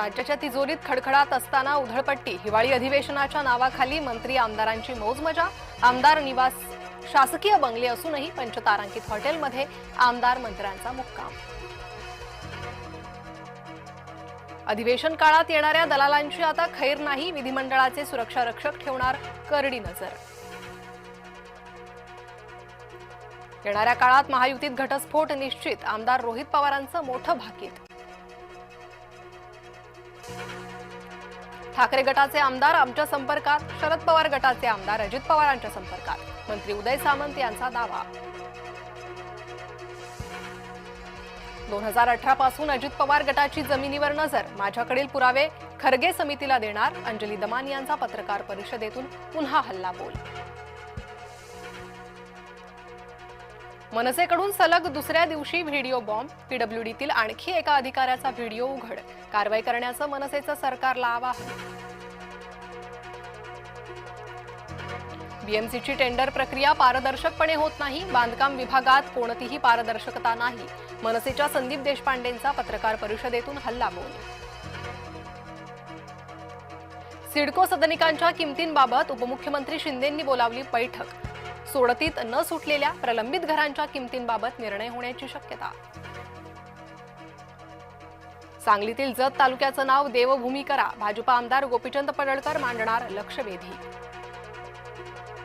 राज्याच्या तिजोरीत खडखडात असताना उधळपट्टी, हिवाळी अधिवेशनाच्या नावाखाली मंत्री आमदारांची मौजमजा। आमदार निवास शासकीय बंगले असूनही पंचतारांकित हॉटेलमध्ये आमदार मंत्र्यांचा मुक्काम। अधिवेशन काळात येणाऱ्या दलालांची आता खैर नाही, विधिमंडळाचे सुरक्षा रक्षक ठेवणार करडी नजर। येणाऱ्या काळात महायुतीत घटस्फोट निश्चित, आमदार रोहित पवारांचं मोठं भाकीत। ठाकरे गटाचे आमदार आमच्या संपर्कात, शरद पवार गटाचे आमदार अजित पवारांच्या संपर्कात, मंत्री उदय सामंत यांचा दावा। 2018 पासून अजित पवार गटाची जमिनीवर नजर, माझ्याकडील पुरावे खरगे समितीला देणार, अंजली दमान यांचा पत्रकार परिषदेतून पुन्हा हल्लाबोल। मनसेकडून सलग दुसऱ्या दिवशी व्हिडिओ बॉम्ब, पीडब्ल्यूडीतील आणखी एका अधिकाऱ्याचा व्हिडिओ उघड, कारवाई करण्याचं मनसेचं सरकारला आवाहन। बीएमसीची टेंडर प्रक्रिया पारदर्शकपणे होत नाही, बांधकाम विभागात कोणतीही पारदर्शकता नाही, मनसेच्या संदीप देशपांडेंचा पत्रकार परिषदेतून हल्लाबोल। सिडको सदनिकांच्या किमतींबाबत उपमुख्यमंत्री शिंदेंनी बोलावली बैठक, सोडतीत न सुटलेल्या प्रलंबित घरांच्या किमतींबाबत निर्णय होण्याची शक्यता। सांगलीतील जत तालुक्याचं नाव देवभूमी करा, भाजपा आमदार गोपीचंद पडळकर मांडणार लक्षवेधी।